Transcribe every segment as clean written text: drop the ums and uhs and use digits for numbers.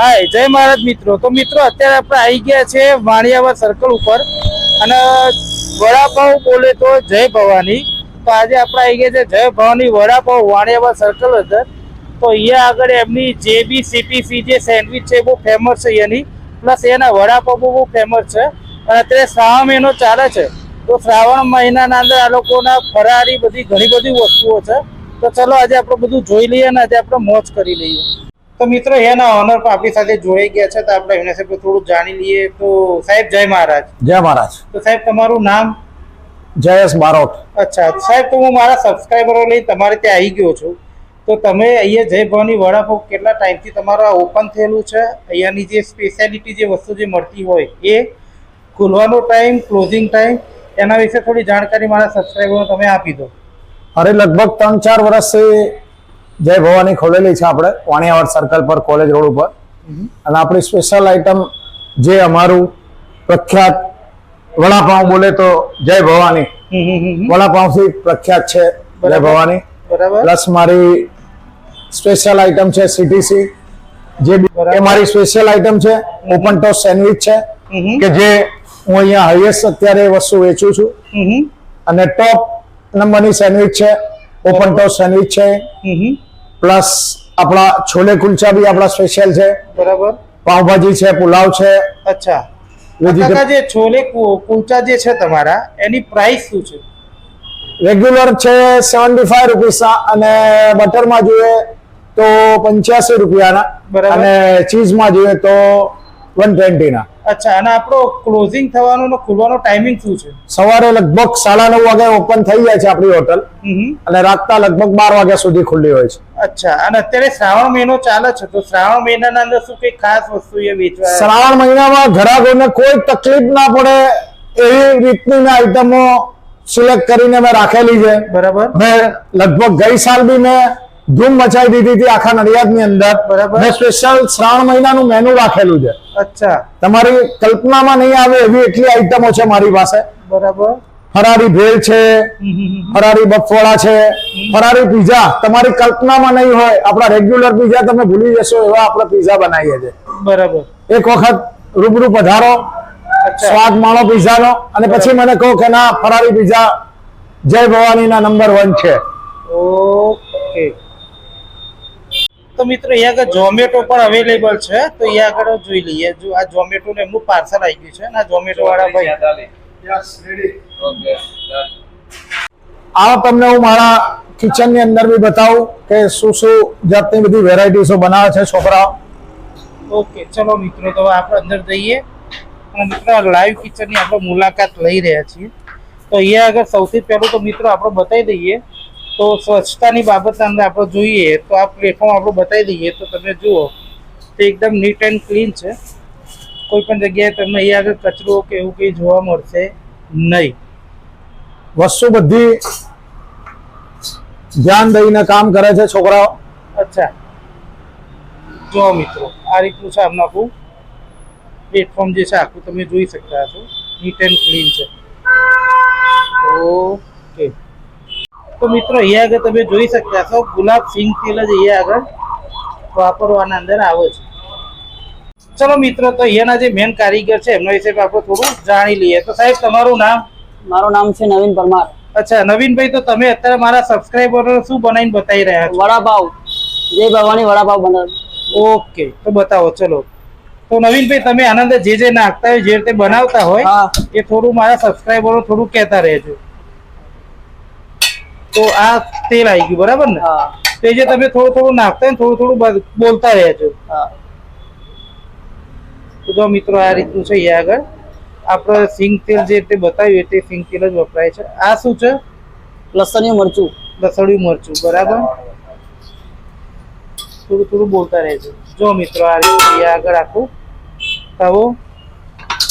હાય જય મહારાજ મિત્રો. તો મિત્રો અત્યારે આપણે આવી ગયા છે વાણિયાવાડ સર્કલ ઉપર અને વડાપાવ બોલે તો જય ભવાની. તો આજે આપણે આવી ગયા છે જય ભવાની વડાપાવ વાણિયાવાડ સર્કલ અંદર. તો અહીંયા આગળ એમની જેબી સીપીસી જે સેન્ડવિચ છે બહુ ફેમસ છે અહીંયાની, પ્લસ એના વડાપાવ બહુ ફેમસ છે. અને અત્યારે શ્રાવણ મહિનો ચાલે છે તો શ્રાવણ મહિનાના અંદર આ લોકોના ફરારી બધી ઘણી બધી વસ્તુઓ છે. તો ચલો આજે આપણે બધું જોઈ લઈએ અને આજે આપણે મોજ કરી લઈએ. તો મિત્રો એના ઓનર પણ આપણી સાથે જોડાઈ ગયા છે તો આપણે એના સાથે થોડું જાણી લઈએ. તો સાહેબ જય મહારાજ. જય મહારાજ. તો સાહેબ તમારું નામ? જયેશ બારોટ. અચ્છા સાહેબ, તો હું મારા સબસ્ક્રાઈબરો લઈ તમારે ત્યાં આવી ગયો છું. તો તમે અહીંયા જય ભવાની વડાપાવ કેટલા ટાઈમથી તમારું આ ઓપન થયેલું છે? અહીંયાની જે સ્પેશિયાલિટી જે વસ્તુ જે મળતી હોય એ, ખુલવાનો ટાઈમ, ક્લોઝિંગ ટાઈમ, એના વિશે થોડી જાણકારી મારા સબસ્ક્રાઈબરો તમે આપી દો. અરે લગભગ 3-4 વર્ષથી જય ભવાની ખોલેલી છે આપણે વાણિયાવાડ સર્કલ પર, કોલેજ રોડ ઉપર. અને આપણી સ્પેશિયલ આઈટમ જે અમારું પ્રખ્યાત વડાપાઉં બોલે તો જય ભવાની વડાપાઉંથી પ્રખ્યાત છે જય ભવાની. પ્લસ મારી સ્પેશિયલ આઈટમ છે સીટીસી, જે એ મારી સ્પેશિયલ આઈટમ છે. ઓપન ટોસ્ટ સેન્ડવિચ છે કે જે હું અહીંયા હાઈએસ્ટ અત્યારે વસ્તુ વેચું છું. અને ટોપ નંબરની સેન્ડવિચ છે, ઓપન ટોસ્ટ સેન્ડવિચ છે. પ્લસ આપણા છોલે કુલચા બી આપણા સ્પેશિયલ છે. બરાબર. પાવભાજી છે, પુલાવ છે. અચ્છા, જે છોલે કુલચા જે છે તમારા, એની પ્રાઇસ શું છે? રેગ્યુલર છે 75 રૂપિયા અને બટરમાં જોઈએ તો 85 રૂપિયાના, અને ચીઝમાં જોઈએ તો 120 ના. અચ્છા, અને આપણો ક્લોઝિંગ થવાનો ને ખુલવાનો ટાઈમિંગ શું છે? સવારે લગભગ 9:30 વાગે ઓપન થઈ જાય છે આપણી હોટલ, અને રાતના લગભગ 12 વાગ્યા સુધી ખુલ્લી હોય છે. અચ્છા, અને અત્યારે શ્રાવણ મહિનો ચાલે છે તો શ્રાવણ મહિનાના અંદર શું કઈ ખાસ વસ્તુ એ વેચવા? શ્રાવણ મહિનામાં ગ્રાહકોને કોઈ તકલીફ ના પડે એવી રીતની આઈટમો સિલેક્ટ કરીને મેં રાખેલી છે. બરાબર. મેં લગભગ ગઈ સાલ બી મેં ધૂમ મચાવી દીધી હતી આખા નડિયાદની અંદર. બરાબર. મેં સ્પેશિયલ શ્રાવણ મહિનાનું મેનુ રાખેલું છે. અચ્છા, તમારી કલ્પનામાં નહીં આવે એવી એટલી આઈટમો છે મારી પાસે. બરાબર. ફરારી ભેળ છે, ફરારી બફવાળા છે, ફરારી પીઝા તમારી કલ્પનામાં નહીં હોય. આપણા રેગ્યુલર પીઝા તમે ભૂલી જશો એવા આપણે પીઝા બનાવીએ છીએ. બરાબર. એક વખત રૂબરૂ પધારો, સ્વાદ માણો પીઝાનો, અને પછી મને કહો કે ના ફરારી પીઝા જય ભવાનીના નંબર 1 છે. ઓકે. તો મિત્રો અહીંયા આગળ ઝોમેટો પણ અવેલેબલ છે, તો અહીંયા આગળ જોઈ લઈએ. જો આ ઝોમેટો ને એમનું પાર્સલ આવી ગયું છે, અને આ ઝોમેટો વાળા ભાઈ આ તમને હું મારા કિચનની અંદર બી બતાવું કે શું શું જાતની બધી વેરાયટીસો બનાવે છે છોકરાઓ. ઓકે, ચલો મિત્રો તો આપણે અંદર જઈએ અને મિત્રો લાઈવ કિચનની આપણે મુલાકાત લઈ રહ્યા છીએ. તો અહીંયા આગળ સૌથી પહેલું તો મિત્રો આપણે બતાવી દઈએ તો સ્વચ્છતાની બાબતના અંદર આપણે જોઈએ તો આ પ્લેટફોર્મ આપણે બતાવી દઈએ તો તમે જુઓ તો એકદમ નીટ એન્ડ ક્લીન છે. કોઈ પણ જગ્યાએ તમને અહીંયા આગળ કચરો કે એવું કંઈ જોવા મળશે નહીં. વસ્તુ બધી ધ્યાન દઈને કામ કરે છે છોકરાઓ. અચ્છા, જો મિત્રો આ રીતનું છે આમનું આખું પ્લેટફોર્મ જે છે આખું તમે જોઈ શકતા છો, નીટ એન્ડ ક્લીન છે. ઓકે, તો મિત્રો અહીંયા આગળ તમે જોઈ શકતા છો ગુલાબ સિંગ તેલ જ અહીંયા આગળ વાપરવાના અંદર આવે છે. ચલો મિત્રો, તો અહીંયાના જે મેન કારીગર છે એમના વિશે આપણે થોડું જાણી લઈએ. તો સાહેબ તમારું નામ? મારું નામ છે નવીન પરમાર. અચ્છા નવીનભાઈ, તો તમે અત્યારે મારા સબસ્ક્રાઈબરો શું બનાવીને બતાવી રહ્યા છો? વડાપાવ, જય ભવાની વડાપાવ બનાવ. ઓકે, તો બતાવો ચલો. તો નવીનભાઈ, તમે આનંદ જે નાખતા હોય, જે રીતે બનાવતા હોય એ થોડું મારા સબસ્ક્રાઈબરો થોડું કહેતા રહેજો. તો આ તેલ આવી ગયું બરાબર ને? તો એ જે તમે થોડું થોડું નાખતા હોય થોડું થોડું બોલતા રહેજો. તો જો મિત્રો આ રીતનું છે. અહીંયા આગળ આપણે સિંગ તેલ જે રીતે બતાવ્યું તે સિંગ તેલ જ વપરાય છે. આ શું છે? લસણિયું મરચું. લસણિયું મરચું, બરાબર. થોડું થોડું બોલતા રહેજો. જો મિત્રો આ રીતે અહીંયા આગળ આખું તવો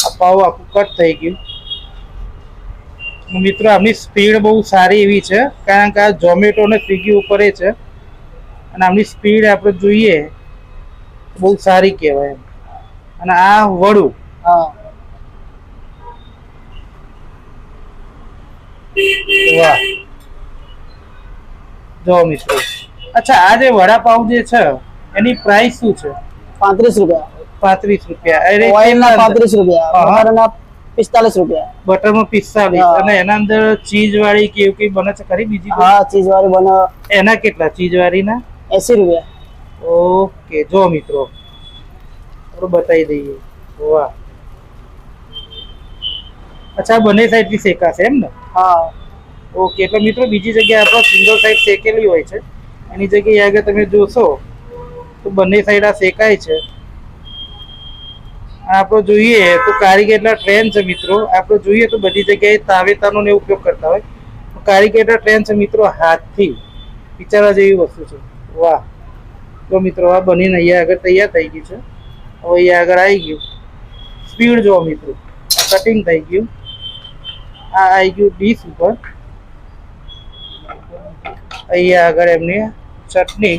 આ પાવ આખું કટ થઈ ગયું. મિત્રો આમની સ્પીડ બહુ સારી એવી છે, કારણ કે આ ઝોમેટો ને સ્વિગી ઉપર છે, અને આમની સ્પીડ આપણે જોઈએ બહુ સારી કહેવાય. અને આ વડું વાહ, જો મિત્રો. અચ્છા, આ જે વડાપાવ જે છે એની પ્રાઇસ શું છે? ₹35. 35 રૂપિયા. અરે ઓઇલના કેટલા અંદર? 35 રૂપિયા, હા. બટરના ₹45. બટરમાં 45 હા. અને એના અંદર ચીઝ વાળી કે એવું કઈ બને છે ખરી બીજી કોઈ? હા, ચીઝ વાળી બને એના કેટલા ચીઝ વાળીના? ₹80. ઓકે, જો મિત્રો આપણે બતાવી દઈએ. વાહ, અચ્છા બંને સાઈડ થી શેકાશે એમ ને? હા. ઓકે, એટલે મિત્રો બીજી જગ્યાએ આપણે સિંગલ સાઈડ શેકેલી હોય છે, એની જગ્યાએ આગળ તમે જોશો તો બંને સાઈડ આ શેકાય છે. આપણે જોઈએ તો કારીગરના ટ્રેન છે મિત્રો. આપણે જોઈએ તો બધી જગ્યાએ તાવેતાનો ને ઉપયોગ કરતા હોય, કારીગરના ટ્રેન છે મિત્રો હાથથી. વિચારવા જેવી વસ્તુ છે. વાહ, તો મિત્રો આ બનીને અહીંયા આગળ તૈયાર થઈ ગયું છે. હવે અહીંયા આગળ આવી ગયું. સ્પીડ જો મિત્રો, કટિંગ થઈ ગયું. આ આવી ગયું ડીશ ઉપર. અહીંયા આગળ એમની ચટણી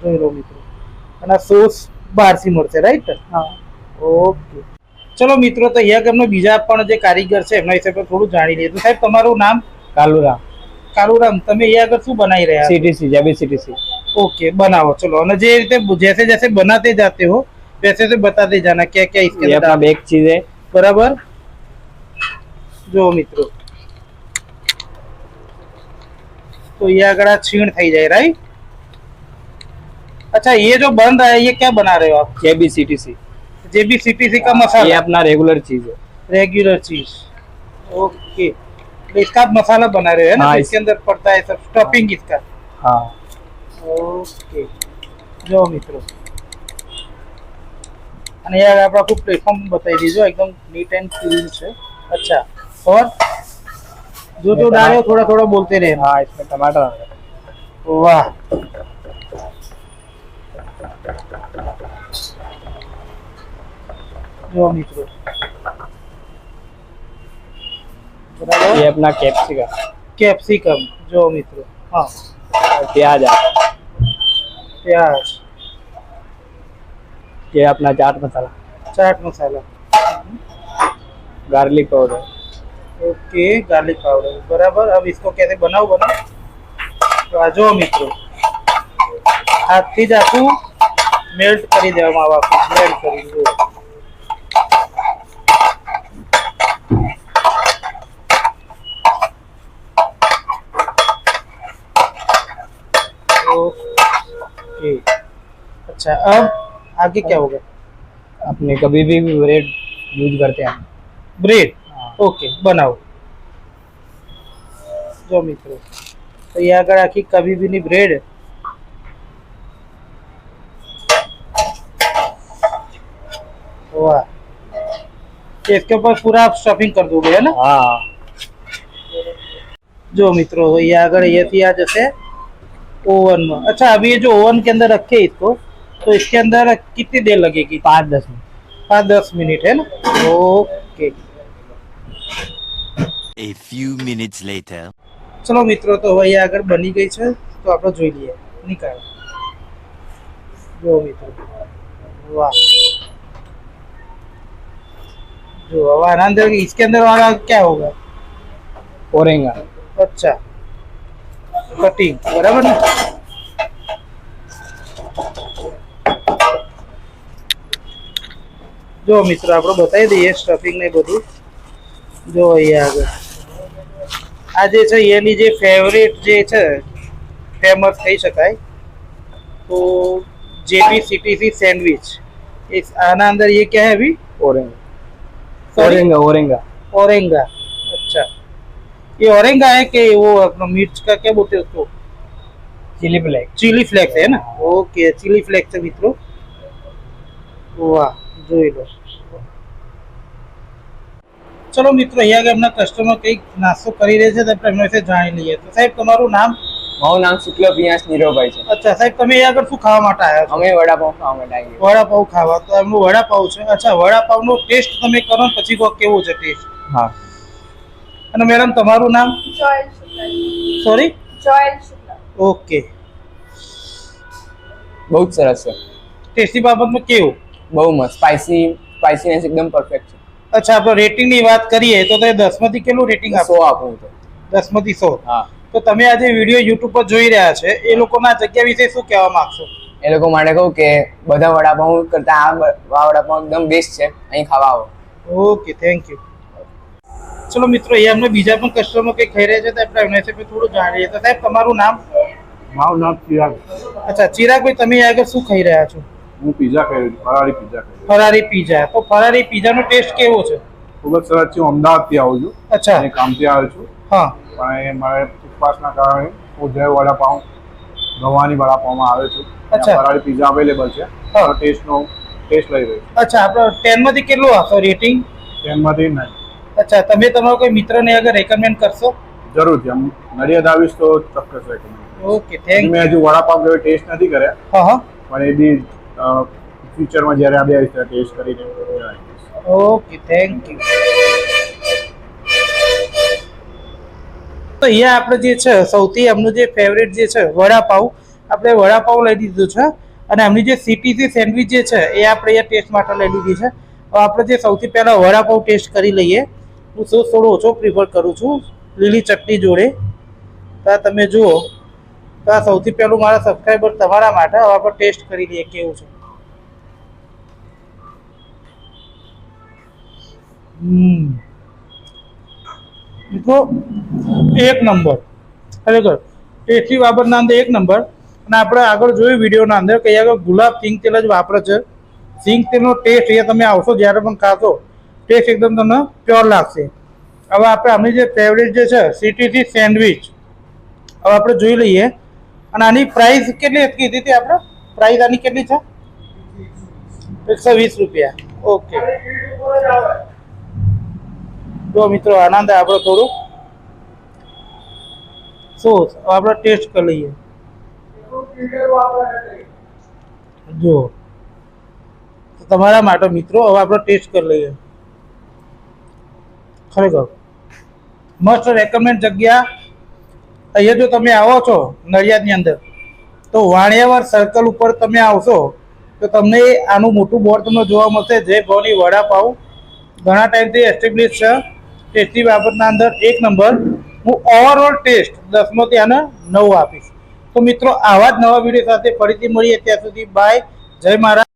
જોઈ લો મિત્રો. અને સોસ બહારથી મળશે, રાઈટ? હા. ઓકે, ચલો મિત્રો, તો અહીંયા આગળ બીજા પણ જે કારીગર છે એમના વિશે પણ થોડું જાણી લઈએ. તો સાહેબ તમારું નામ? कालूराम કાલુરામ, તમે અહીંયા આગળ શું બનાવી રહ્યા છો? सीटीसी जेबी सीटीसी ओके, बनाओ चलो। અને જે રીતે जैसे जैसे बनाते जाते हो वैसे वैसे बताते जाना क्या क्या इसके ये अंदर अपना बेक चीज है। बराबर। जो मित्रों तो ये अगर छीण थी जाए, राइट? अच्छा, ये जो बन रहा है ये क्या बना रहे हो आप? जेबी सीटीसी JBCTC का ये मसाला, अपना रेगुलर चीज है। रेगुलर चीज। ओके, तो इसका आप मसाला बना रहे हो, है ना? हाँ, इसके अंदर पड़ता है सब स्टफिंग इसका। हाँ, ओके, जो मित्रों અને યાર આપણે આખું પ્લેટફોર્મ બતાવી દીધું, એકદમ નીટ એન્ડ ક્લીન છે. अच्छा, और जो जो डाले थोड़ा थोड़ा बोलते रहे। हाँ, इसमें टमाटर है। वाह, जो मित्रों बराबर। ये अपना कैप्सिकम, कैप्सिकम, जो मित्रों, हाँ, प्याज है। प्याज, ये अपना chaat masala, chaat masala, garlic powder, okay, garlic powder, बराबर। अब इसको कैसे बनाओ तो आ जाओ मित्रों, हाथથી જ આખું મેલ્ટ કરી દેવામાં આવે, આખું મેલ્ટ કરી દો। ओके, अच्छा, अब आगे क्या होगा? अपने कभी भी ब्रेड यूज करते हैं। ब्रेड, ओके, बनाओ। जो मित्रों तो ये अगर आखी कभी भी नहीं ब्रेड, वाह, इसके ऊपर पूरा आप स्टफिंग कर दोगे, है ना? हाँ, जो मित्रों ये अगर ये थी आ जैसे ओवन में। अच्छा, अभी ये जो ओवन के अंदर रखे इसको, तो इसके अंदर कितनी देर लगेगी? 5-10 मिनट। 5-10 मिनट, है ना? Okay, A few minutes later. चलो मित्रों, तो હવે આગળ બની ગઈ છે, તો આપણે જોઈ લઈએ। નિકાળ, જો મિત્રો, વાહ, जो अब आना अंदर, इसके अंदर वाला क्या होगा? ओरेंगा, अच्छा, कटिंग, बराबर ना? जो मित्रों આપણે બતાવી દઈએ સ્ટફિંગ ને બધું। જો અહીંયા આગળ આ જે છે એની જે ફેવરેટ જે છે ફેમસ કહી શકાય તો JBCTC सैंडविच। इस आना अंदर ये क्या है अभी? ओरेंगा, Sorry? ओरेंगा, ओरेंगा, औरेंगा। अच्छा, ये औरेंगा है कि वो अपना मिर्च का क्या बोलते हैं उसको? Chilli flakes. चिली फ्लेक्स है ना? ओके, चिली फ्लेक्स है मित्रों। वाह, જોઈ લો। ચલો મિત્રો, અહીંયા આગળ એમના કસ્ટમર કંઈક નાસ્તો કરી રહ્યા છે તો આપણે એમના વિશે જાણી લઈએ। તો સાહેબ તમારું નામ? મારું નામ શુક્લ પિયાસ નીરવભાઈ છે। અચ્છા સાહેબ, તમે અહીંયા આગળ શું ખાવા માટે આવ્યા છો? અમે વડાપાઉં ખાવા માટે આવ્યા છીએ। વડાપાઉં ખાવા, તો એમનું વડાપાઉં છે। અચ્છા, વડાપાઉંનો ટેસ્ટ તમે કરો ને પછી કહો કેવો છે ટેસ્ટ। હા, અને મેડમ તમારું નામ? Joel Shukla. Sorry? Joel Shukla. Okay, બહુ જ સરસ છે, ટેસ્ટી બાબતમાં કેવું? બહુ મસ્ત, સ્પાઇસીનેસ એકદમ પરફેક્ટ છે। અચ્છા, આપણે રેટિંગની વાત કરીએ તો તે 10 માંથી કેટલું રેટિંગ આપો? 100 આપું તો। 10 માંથી 100। હા, તો તમે આજે વિડીયો યુટ્યુબ પર જોઈ રહ્યા છે એ લોકોના જગ્યા વિશે શું કહેવા માંગશો? એ લોકો માટે કહું કે બધા વડાપાઉં કરતા આ વડાપાઉં એકદમ બેસ્ટ છે, અહીં ખાવા આવો. Okay, thank you. ચલો મિત્રો, અહીંયા અમને બીજા પણ કસ્ટમર કંઈ ખાઈ રહ્યા છે તો આપણે એમના વિશે થોડું જાણીએ. તો સાહેબ, તમારું નામ? મારું નામ ચિરાગ. અચ્છા, ચિરાગભાઈ, તમે અહીંયા આગળ શું ખાઈ રહ્યા છો? હું પીઝા ખાઈ રહ્યો છું, ફરારી પીઝા ખાઈ રહ્યો ફરારી પીઝા. તો ફરારી પીઝાનો ટેસ્ટ કેવો છે? છું. ખૂબ જ સરસ છે. હું અમદાવાદથી આવું છું અચ્છા, અને કામથી આવ્યો છું, હા, પણ એ મારે ઉપવાસના કારણે હું જય વડાપાઉં ભવાની વડાપાઉંમાં આવ્યો છું. અચ્છા. ત્યાં ફરારી પીઝા અવેલેબલ છે. હા. ટેસ્ટ લઈ રહ્યો છું. અચ્છા. આપણે 10 માંથી કેટલું આપશો રેટિંગ? ટ્રેનમાંથી નહીં, અચ્છા, તમે તમારો કોઈ મિત્રને આગળ રેકમેન્ડ કરશો? જરૂરથી. આમ નડિયાદ આવીશ તો ચોક્કસ રેકમેન્ડ. ઓકે, થેન્ક મેં હજુ વડાપાઉં કોઈ ટેસ્ટ નથી કર્યા, હા હા, પણ એ બી ફ્યુચરમાં જ્યારે આવી આવીશ ત્યારે ટેસ્ટ કરીને જણાવીશ. Okay, thank you. તો અહીંયા આપણે જે છે સૌથી એમનું જે ફેવરેટ જે છે વડાપાઉં, આપણે વડાપાઉં લઈ લીધું છે અને એમની જે CTC સેન્ડવિચ જે છે એ આપણે અહીંયા ટેસ્ટ માટે લઈ લીધી છે. તો આપણે જે સૌથી પહેલાં વડાપાઉં ટેસ્ટ કરી લઈએ. હું સોસ થોડો ઓછો પ્રિફર કરું છું લીલી ચટણી જોડે. તો આ તમે જુઓ, તો આ સૌથી પહેલું મારા સબસ્ક્રાઈબર તમારા માટે. હવે આપણે ટેસ્ટ કરી લઈએ કેવું છે. મિત્રો, એક નંબર, ખરેખર ટેસ્ટી બાબતના અંદર એક નંબર. અને આપણે આગળ જોયું વિડીયોના અંદર કે આગળ ગુલાબ સિંગ તેલ જ વાપરે છે. સિંગ તેલનો ટેસ્ટ એ તમે આવશો જ્યારે પણ ખાશો, ટેસ્ટ એકદમ તમને પ્યોર લાગશે. હવે આપણે આમની જે ફેવરેટ જે છે CTC સેન્ડવિચ, હવે આપણે જોઈ લઈએ. અને આની પ્રાઇસ કેટલી કીધી હતી આપણે? પ્રાઇસ આની કેટલી છે? 120 રૂપિયા. ઓકે. જો મિત્રો, આનંદ આપણે થોડું સોસ આપણે ટેસ્ટ કરી લઈએ. જો તમારા માટે મિત્રો, હવે આપણે ટેસ્ટ કરી લઈએ. ખરેખર મસ્ત રેકમેન્ડ જગ્યા. અહીંયા જો તમે આવો છો નડિયાદની અંદર, તો વાણિયાવાડ સર્કલ ઉપર તમે આવશો તો તમને આનું મોટું બોર્ડ તમને જોવા મળશે, જય ભવાની વડાપાઉં. ઘણા ટાઈમથી એસ્ટેબ્લિશ છે. ટેસ્ટી બાબતના અંદર એક નંબર. હું ઓવરઓલ ટેસ્ટ 10 માંથી આને 9 આપીશ. તો મિત્રો, આવા જ નવા વિડીયો સાથે ફરીથી મળીએ. ત્યાં સુધી બાય. જય મહારાજ.